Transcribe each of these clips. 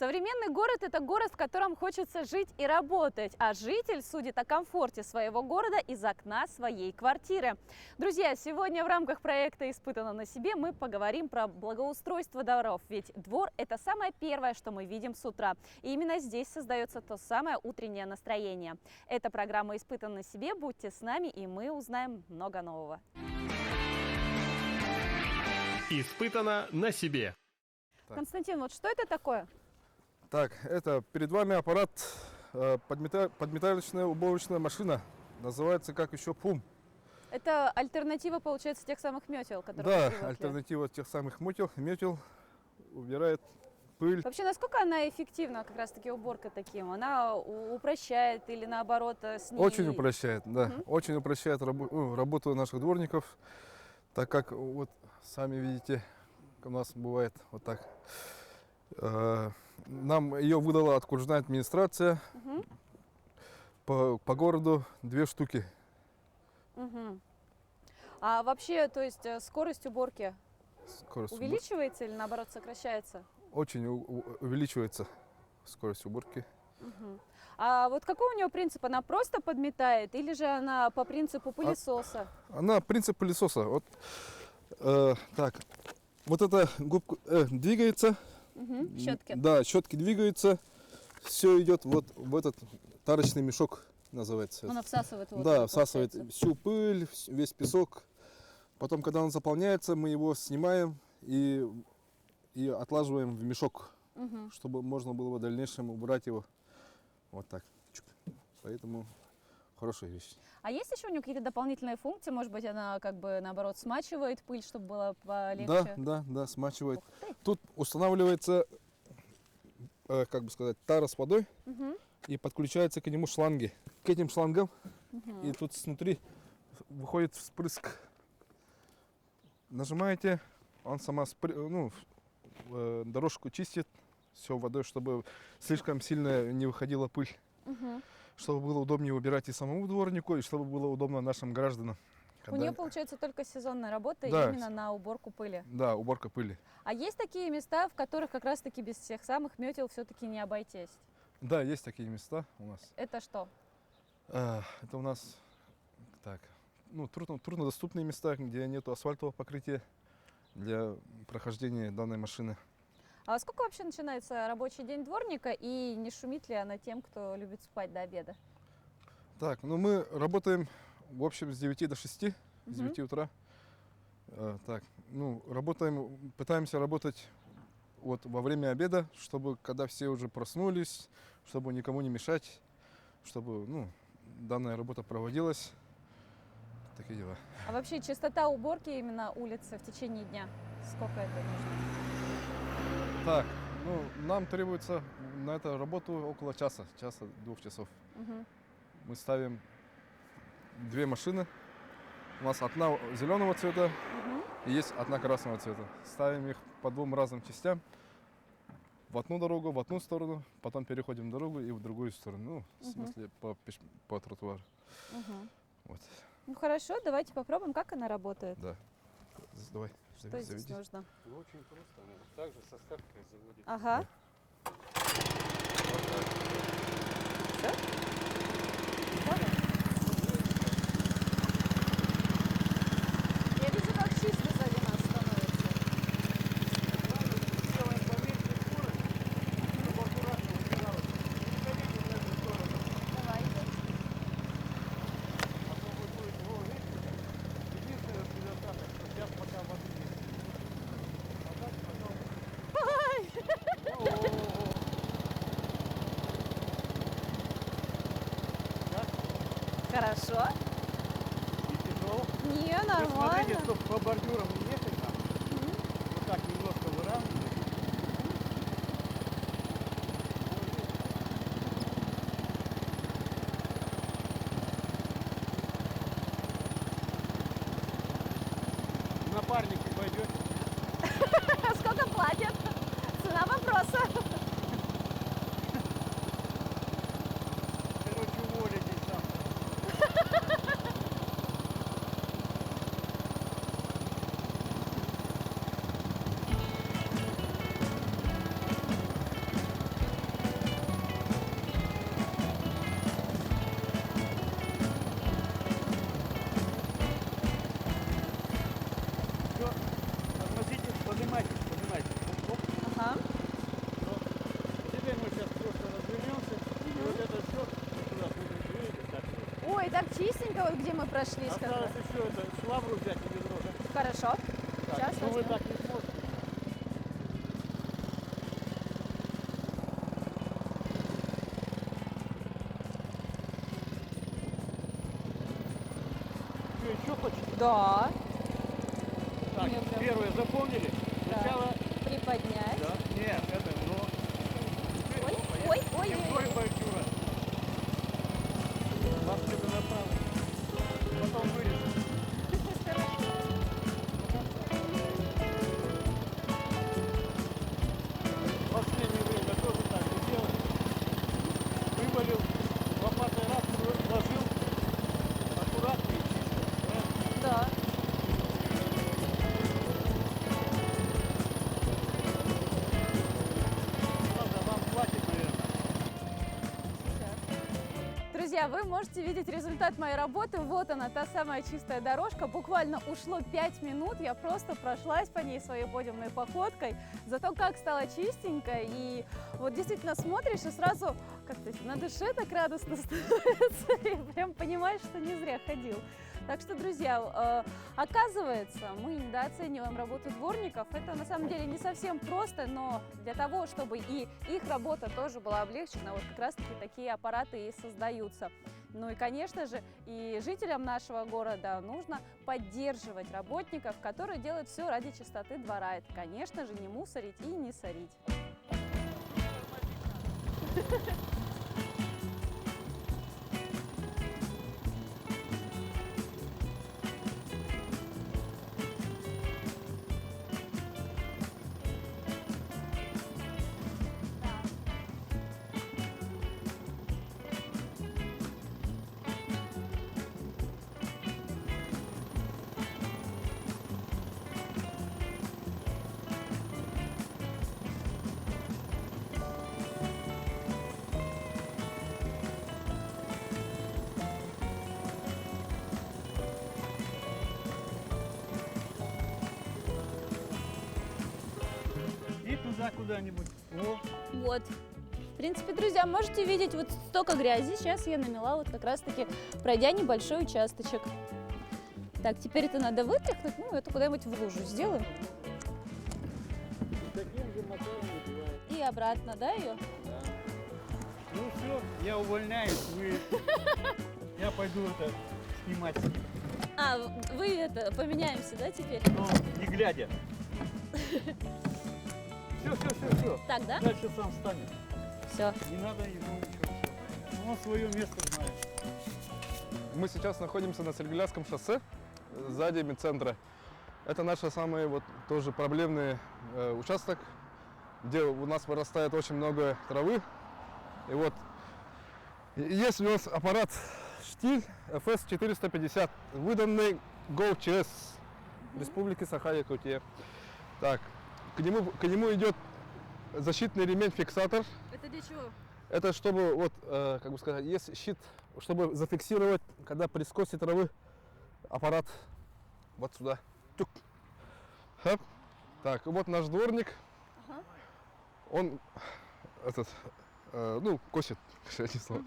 Современный город – это город, в котором хочется жить и работать, а житель судит о комфорте своего города из окна своей квартиры. Друзья, сегодня в рамках проекта «Испытано на себе» мы поговорим про благоустройство дворов, ведь двор – это самое первое, что мы видим с утра. И именно здесь создается то самое утреннее настроение. Это программа «Испытано на себе», будьте с нами, и мы узнаем много нового. Испытано на себе. Константин, вот что это такое? Так, это перед вами аппарат, подметалочная уборочная машина. Называется как еще ПУМ. Это альтернатива, получается, тех самых метел, которые Да, мы привыкли. альтернатива тех самых метел, убирает пыль. Вообще, насколько она эффективна, как раз-таки уборка таким? Она упрощает или наоборот с ней... Очень упрощает, да. Очень упрощает работу наших дворников, так как, вот, сами видите, у нас бывает вот так. Нам ее выдала окружная администрация. По городу 2 штуки. А вообще, то есть скорость уборки Скорость увеличивается или наоборот сокращается? Очень увеличивается скорость уборки. А вот какой у нее принцип? Она просто подметает или же она по принципу пылесоса? Она принцип пылесоса. Вот, так, вот эта губка двигается. Щетки. Да, щетки двигаются. Все идет вот в этот тарочный мешок, называется. Она всасывает воду. Да, всасывает получается. всю пыль, весь песок. Потом, когда он заполняется, мы его снимаем и отлаживаем в мешок, чтобы можно было в дальнейшем убрать его. Вот так. Поэтому хорошая вещь. А есть еще у нее какие-то дополнительные функции? Может быть, она как бы наоборот смачивает пыль, чтобы было полегче? Да, смачивает. Тут устанавливается, как бы сказать, тара с водой и подключаются к нему шланги. К этим шлангам и тут снутри выходит вспрыск. Нажимаете, он сама дорожку чистит все водой, чтобы слишком сильно не выходила пыль. Чтобы было удобнее убирать и самому дворнику, и чтобы было удобно нашим гражданам. У нее получается только сезонная работа, Да. именно на уборку пыли. Да, уборка пыли. А есть такие места, в которых как раз-таки без всех самых метел все-таки не обойтись? Да, есть такие места у нас. Это что? Это у нас так, труднодоступные места, где нет асфальтового покрытия для прохождения данной машины. А во сколько вообще начинается рабочий день дворника и не шумит ли она тем, кто любит спать до обеда? Так, мы работаем в общем с 9 до 6, с 9 утра. Так, пытаемся работать вот во время обеда, чтобы когда все уже проснулись, чтобы никому не мешать, чтобы данная работа проводилась. Такие дела. А вообще частота уборки именно улицы в течение дня, сколько это нужно? Так, нам требуется на эту работу около часа, 2 часов. Мы ставим 2 машины. У нас одна зеленого цвета и есть одна красного цвета. Ставим их по 2 разным частям. В одну дорогу, в одну сторону, потом переходим дорогу и в другую сторону. В смысле по тротуару. Вот. Ну хорошо, давайте попробуем, как она работает. Да. Давай. Что здесь заведи. нужно? Очень просто, она также со скаткой заводит. Ага. Всё? Готово? Я вижу, как чисто сзади нас становится. Делаем поменьше скорость, чтобы аккуратно убиралось. Не ходите в эту сторону, Давайте. а то вы будете его видеть. Единственное, что недостаток, что сейчас пока воды нет. А так потом... Хорошо? И тяжело. Не, Вы нормально. смотрите, чтобы по бордюрам не ехать нам. Вот так немножко выравнивать. Напарники пойдет. А сколько платят? Цена вопроса. Короче, уволитесь там. и так чистенько, вот где мы прошлись. как Осталось раз. еще это швабру взять и ведро. Хорошо. Так, Сейчас ну вы возьмем. так не сможете. Что, еще хочете? Да. Так, Мне прям- первое запомнили? Да. Сначала... Приподнять. Да. Нет, это но. Ой, ой, ой, Не ой, вдоль ой. бордюра. Вас где-то направо. Потом вырежем. В последнее время тоже так же делал. Вывалил, лопатой раз вложил, аккуратно и чисто. Правильно? Да. Ладно, вам хватит, наверное. Друзья, вы можете видеть результат моей работы. Вот она, та самая чистая дорожка. Буквально ушло 5 минут. Я просто прошлась по ней своей подиумной походкой. Зато как стало чистенько. И вот действительно смотришь и сразу как-то на душе так радостно становится. И прям понимаешь, что не зря ходил. Так что, друзья, оказывается, мы недооцениваем работу дворников. Это на самом деле не совсем просто, но для того, чтобы и их работа тоже была облегчена, вот как раз-таки такие аппараты и создаются. Ну и, конечно же, и жителям нашего города нужно поддерживать работников, которые делают все ради чистоты двора. Это, конечно же, не мусорить и не сорить. И туда куда-нибудь. О, Вот. В принципе, друзья, можете видеть вот столько грязи. Сейчас я намела вот как раз-таки, пройдя небольшой участочек. Так, теперь это надо вытряхнуть, ну, это куда-нибудь в лужу сделаем. таким же мотором бывает. И обратно, да, ее? Да. Ну все, я увольняюсь, вы... Я пойду это снимать, А, вы это, поменяемся, да, теперь? но не глядя. Все. Так, да? Дальше сам встанет. Все. Не надо ему ничего. Он свое место знает. Мы сейчас находимся на Сергеляцком шоссе, сзади медцентра. Это наш самый вот тоже проблемный участок, где у нас вырастает очень много травы. И вот есть у нас аппарат штиль FS450, выданный GoCS Республики Саха-Якутия. Так, к нему идет защитный ремень-фиксатор. Это для чего? Это чтобы, вот, как бы сказать, есть щит, чтобы зафиксировать, когда при скосе травы аппарат вот сюда. Тюк. Хэп. Так, вот наш дворник. Ага. Он этот, ну, косит, одним словом.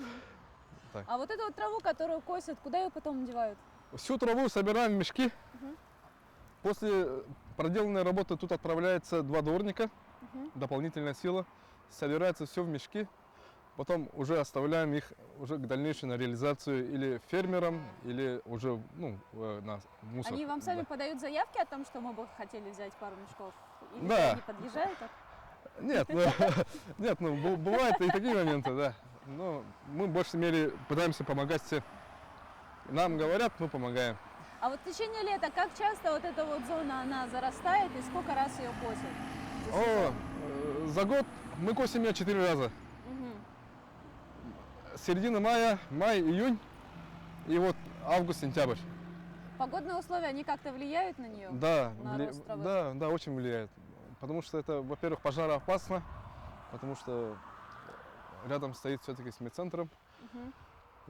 А вот эту вот траву, которую косят, куда ее потом девают? Всю траву собираем в мешки. После проделанной работы тут отправляется 2 дворника, дополнительная сила. Собирается все в мешки. Потом уже оставляем их уже к дальнейшей на реализацию или фермерам, или уже ну, на мусор. Они вам сами Да. подают заявки о том, что мы бы хотели взять пару мешков? Или Да. они подъезжают? Так? Нет, ну, нет, ну бывают и такие моменты, да. Но мы в большей мере пытаемся помогать все. Нам говорят, мы помогаем. А вот в течение лета как часто вот эта вот зона, она зарастает и сколько раз ее косят? за О, сезон? за год мы косим ее 4 раза. Мгм. Середина мая, май, июнь и вот август, сентябрь. Погодные условия, они как-то влияют на нее? Да, на рост травы? да, очень влияет. Потому что это, во-первых, пожароопасно, потому что рядом стоит все-таки с медцентром. Мгм.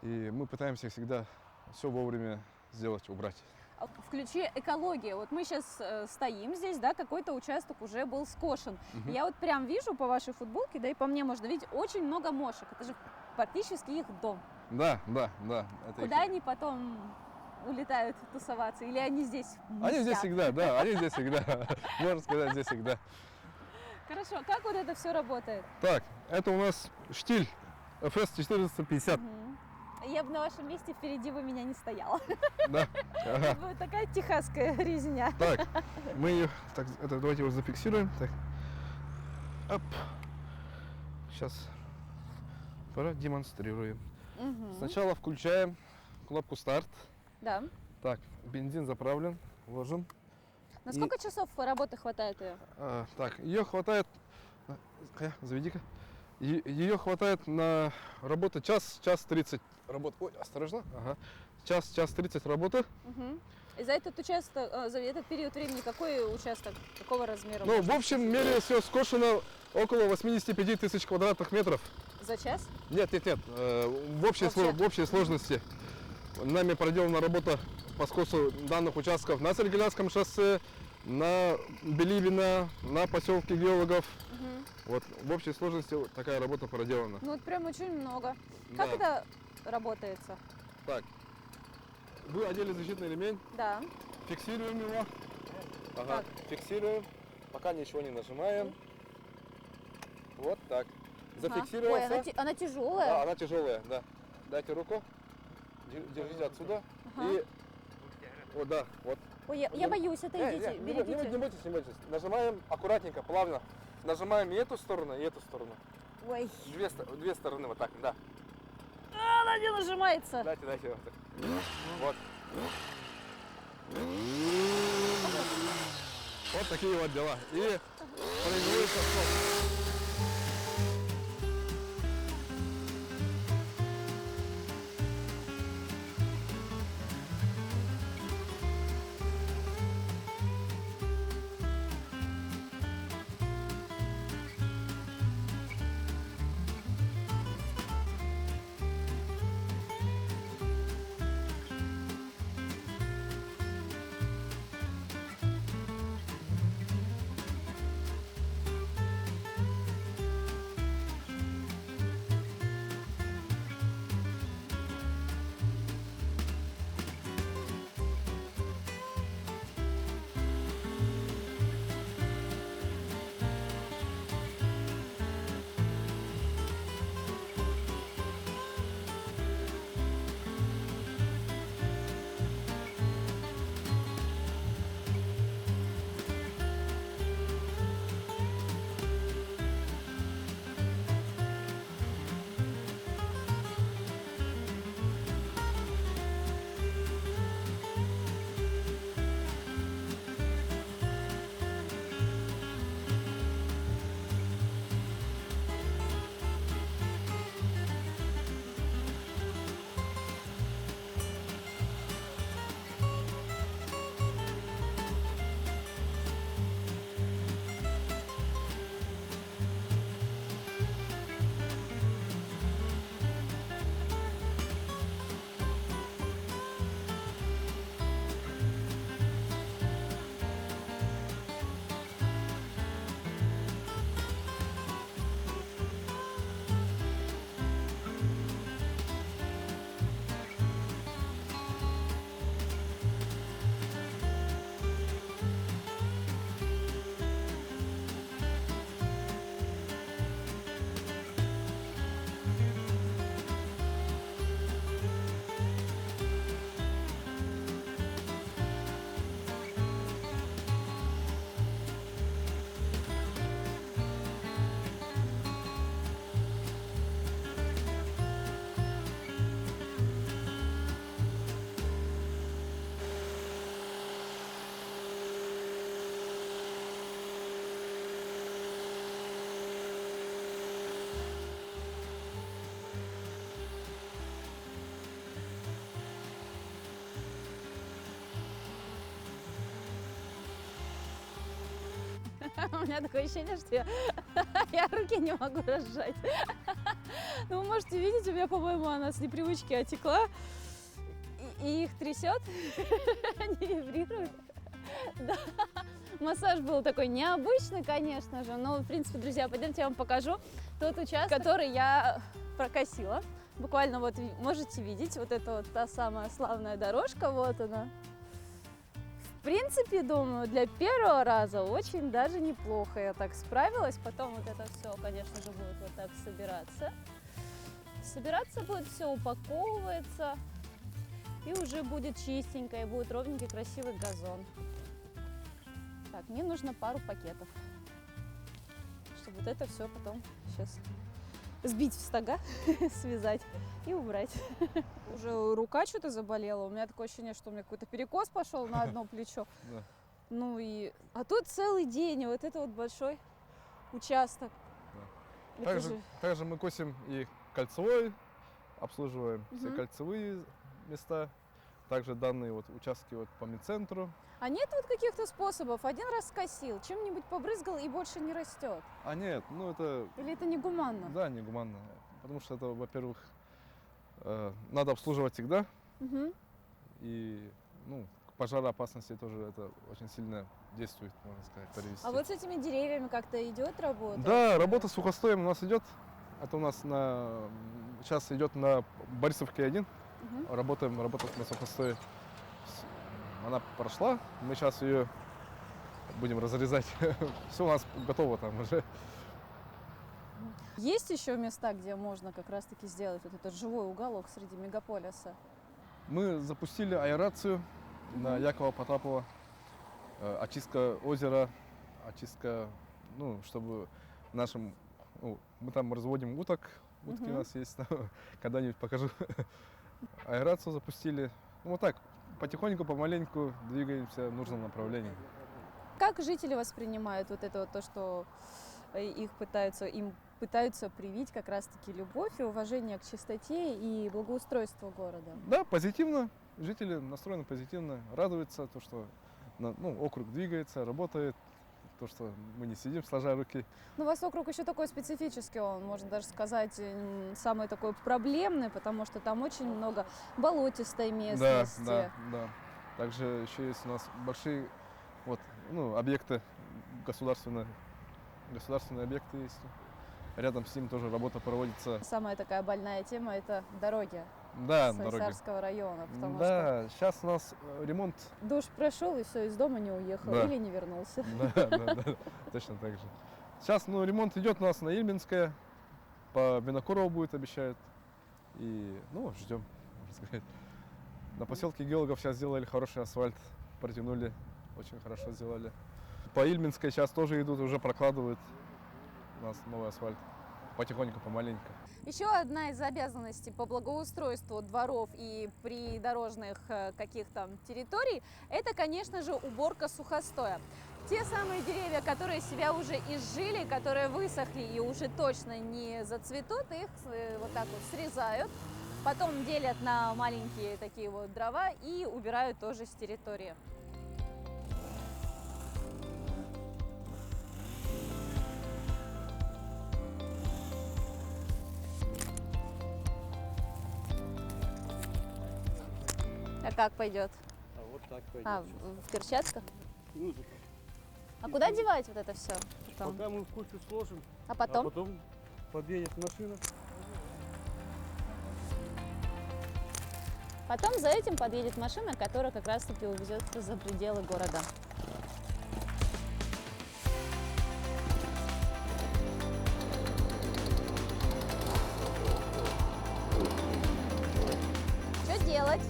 И мы пытаемся всегда все вовремя сделать, убрать. А в ключе экология. Вот мы сейчас стоим здесь, да, какой-то участок уже был скошен. Я вот прям вижу по вашей футболке, да и по мне можно видеть очень много мошек. Это же практически их дом. Да. Это Куда они потом улетают тусоваться? Или они здесь Они здесь мстят? всегда, да, они здесь всегда. Можно сказать, здесь всегда. Хорошо, как вот это все работает? Так, это у нас штиль FS 450. Я бы на вашем месте впереди бы меня не стояла. Да. Ага. Это будет такая техасская резня. Так, мы ее, так, это давайте его зафиксируем. Так. Оп. Сейчас продемонстрируем. Мгм. Сначала включаем кнопку старт. Да. Так, бензин заправлен, ложим. На сколько часов работы хватает ее? Так, ее хватает, заведи-ка. Ее хватает на работу час 30 работы. Ой, осторожно. Ага. Час 30 работы. И за этот участок, за этот период времени какой участок, какого размера? Ну, в можно общем посетить? мере все скошено около 85 тысяч квадратных метров. За час? Нет. В общей, Вообще. в общей сложности нами проделана работа по скосу данных участков на Царьградском шоссе, на Беливино, на поселке геологов. Вот в общей сложности вот такая работа проделана. Ну, вот прям очень много. Как Да. это работается? Так, вы одели защитный ремень, Да. фиксируем его. Ага, фиксируем, пока ничего не нажимаем. Вот так. Ага. Зафиксировался. Ой, она тяжелая. Да, она тяжелая, да. Дайте руку, держите отсюда. Ага. И вот, да, вот. Ой, я боюсь, это идите, не берегите. бойтесь. Нажимаем аккуратненько, плавно. Нажимаем и эту сторону, и эту сторону. Ой, Две стороны вот так, да. она не нажимается. Дайте вот так. Вот. Вот такие вот дела. И проигрывается стоп. У меня такое ощущение, что я руки не могу разжать. Ну, вы можете видеть, у меня, по-моему, она с непривычки отекла. И их трясет, они вибрируют. Да. Массаж был такой необычный, конечно же, но, в принципе, друзья, пойдемте я вам покажу тот участок, который я прокосила. Буквально вот можете видеть, вот это вот та самая славная дорожка, вот она. В принципе, думаю, для первого раза очень даже неплохо я так справилась. Потом вот это все, конечно же, будет вот так собираться. Собираться будет все, упаковывается. И уже будет чистенько, и будет ровненький, красивый газон. Так, мне нужно пару пакетов, чтобы вот это все потом сейчас сбить в стога, связать и убрать. Уже рука что-то заболела, у меня такое ощущение, что у меня какой-то перекос пошел на одно плечо. Да. Ну и... А тут целый день, и вот это вот большой участок. Это же- Также мы косим и кольцевой, обслуживаем все Мгм. кольцевые места. Также данные вот участки вот по медцентру. А нет вот каких-то способов? Один раз скосил, чем-нибудь побрызгал и больше не растет? А нет, ну это, Или это негуманно? да, негуманно. Потому что это, во-первых, надо обслуживать всегда. Мгм. И, ну, к пожароопасности тоже это очень сильно действует, можно сказать, привести. А вот с этими деревьями как-то идет работа? Да, работа с сухостоем у нас идет. Это у нас сейчас идет на Борисовке 1. Мгм. Работаем на сухостое. Она прошла, мы сейчас ее будем разрезать. Все у нас готово там уже. Есть еще места, где можно как раз-таки сделать вот этот живой уголок среди мегаполиса? Мы запустили аэрацию на Якова Потапова. Очистка озера, очистка, ну, чтобы нашим... Ну, мы там разводим уток, утки у нас есть, когда-нибудь покажу. Аэрацию запустили. Ну, вот так, потихоньку, помаленьку двигаемся в нужном направлении. Как жители воспринимают вот это вот то, что им пытаются привить как раз-таки любовь и уважение к чистоте и благоустройству города? Да, позитивно. Жители настроены позитивно, радуются, то, что округ двигается, работает, то, что мы не сидим сложа руки. Ну, у вас округ еще такой специфический, он, можно даже сказать, самый такой проблемный, потому что там очень много болотистой местности. Да. Также еще есть у нас большие объекты государственные объекты есть. Рядом с ним тоже работа проводится. Самая такая больная тема – это дороги Да, с дороги. Сайсарского района, потому что Да, сейчас у нас ремонт. дождь прошел и все, из дома не уехал Да. или не вернулся. Да, точно так же. Сейчас ремонт идет у нас на Ильминское, по Винокурову будет, обещают. И, ждем, можно сказать. На поселке геологов сейчас сделали хороший асфальт, протянули, очень хорошо сделали. По Ильминской сейчас тоже идут, уже прокладывают у нас новый асфальт. Потихоньку, помаленьку. Еще одна из обязанностей по благоустройству дворов и придорожных каких-то территорий – это, конечно же, уборка сухостоя. Те самые деревья, которые себя уже изжили, которые высохли и уже точно не зацветут, их вот так вот срезают, потом делят на маленькие такие вот дрова и убирают тоже с территории. А как пойдет? А вот так пойдет. А, в перчатках? Ну, А куда девать вот это все? пока мы в кучу сложим, А а потом? потом подъедет машина. Потом за этим подъедет машина, которая как раз-таки увезет за пределы города. Что делать?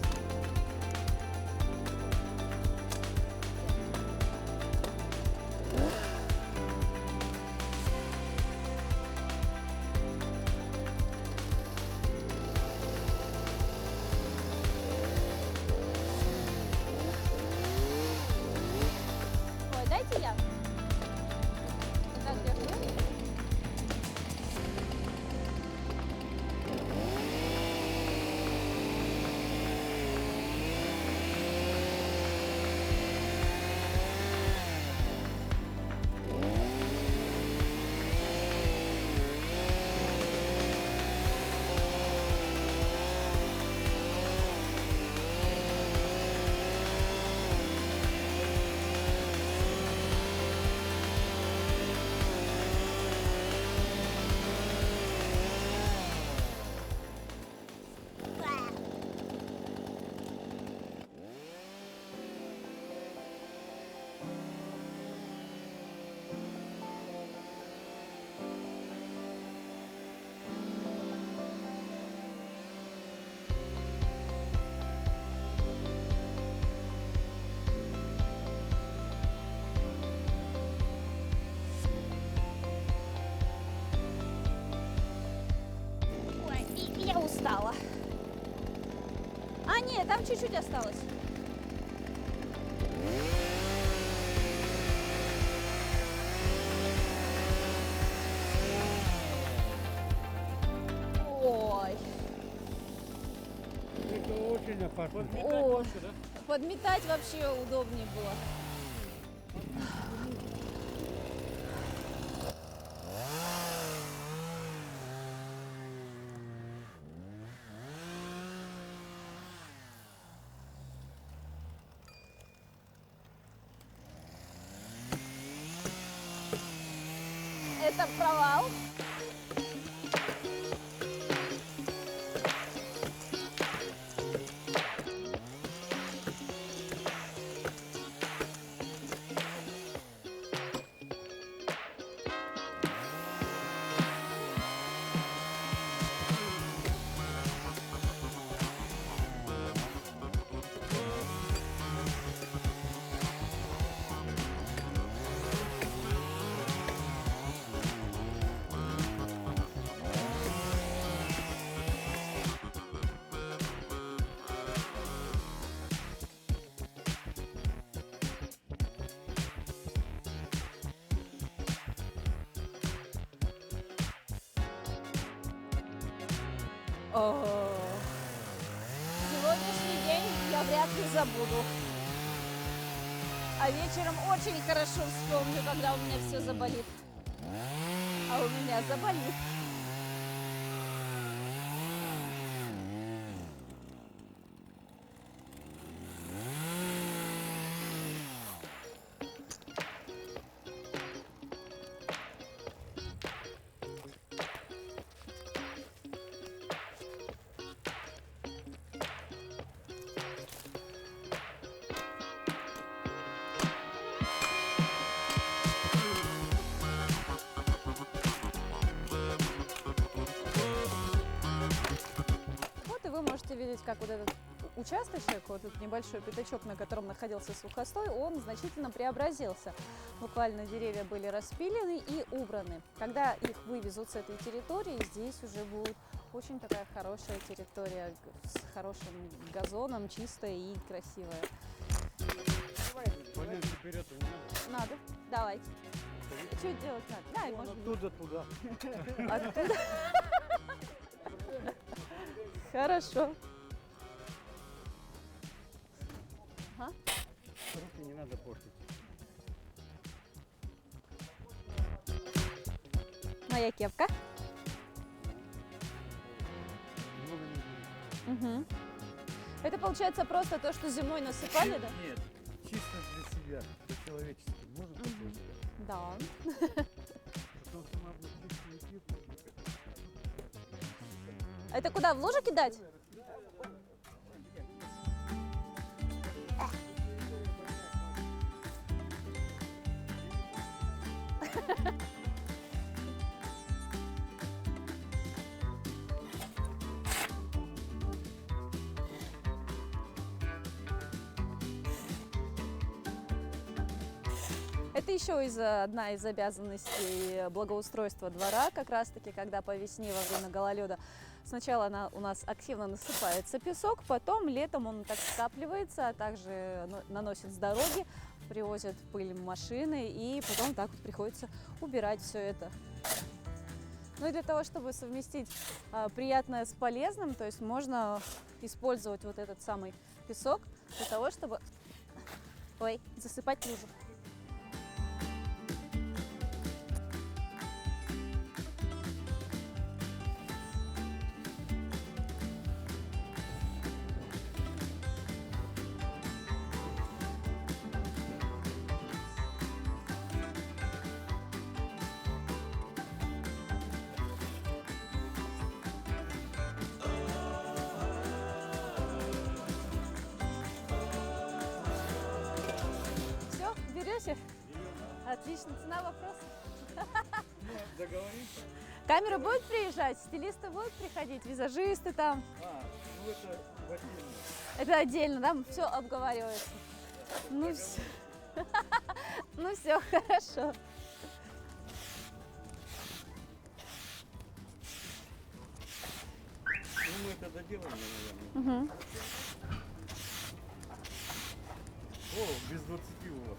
Нет, там чуть-чуть осталось. Ой, Это очень опасно. О. Подметать вообще удобнее было. Это провал. Сегодняшний день я вряд ли забуду. А вечером очень хорошо вспомню, когда у меня все заболит. А у меня заболит. Вот и вы можете видеть, как вот этот участочек, вот этот небольшой пятачок, на котором находился сухостой, он значительно преобразился. Буквально деревья были распилены и убраны. Когда их вывезут с этой территории, здесь уже будет очень такая хорошая территория с хорошим газоном, чистая и красивая. Полин, теперь это не надо. Надо, давайте. Что делать надо? Да, и Вон можно оттуда туда. оттуда. Хорошо. Ага. Руки не надо портить. Моя кепка. Много не будет. Угу. Это получается просто то, что зимой насыпали, да? Нет, чисто для себя, по-человечески. Может такое? Да. Потому что надо чистую кипу. Это куда, в лужу кидать? Это еще одна из обязанностей благоустройства двора, как раз таки, когда по весне во время гололеда сначала у нас активно насыпается песок, потом летом он так скапливается, а также наносит с дороги, привозят пыль машины, и потом так вот приходится убирать все это. Ну и для того, чтобы совместить приятное с полезным, то есть можно использовать вот этот самый песок для того, чтобы засыпать лужу. Все, берете? Отлично, цена вопроса. Договоримся? Камера будет приезжать, стилисты будут приходить, визажисты там. Ну это в отдельно. Это отдельно, да? Все обговаривается. Ну все. Ну все, хорошо. Ну мы это доделаем, наверное. Угу. О, без 20 у вас.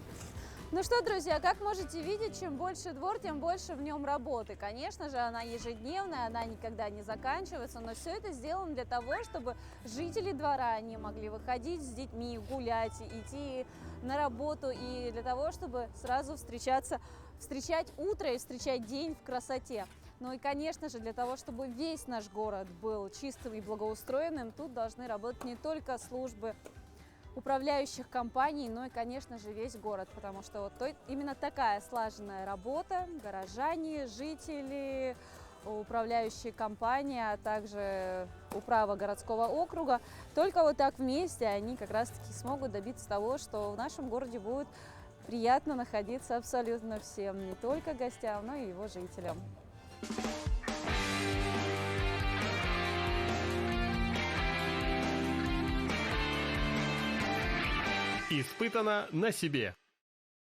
Ну что, друзья, как можете видеть, чем больше двор, тем больше в нем работы. Конечно же, она ежедневная, она никогда не заканчивается, но все это сделано для того, чтобы жители двора не могли выходить с детьми, гулять, идти на работу, и для того, чтобы сразу встречать утро и встречать день в красоте. Ну и, конечно же, для того, чтобы весь наш город был чистым и благоустроенным, тут должны работать не только службы управляющих компаний, но и, конечно же, весь город, потому что именно такая слаженная работа, горожане, жители, управляющие компании, а также управа городского округа, только вот так вместе они как раз-таки смогут добиться того, что в нашем городе будет приятно находиться абсолютно всем, не только гостям, но и его жителям. Испытано на себе.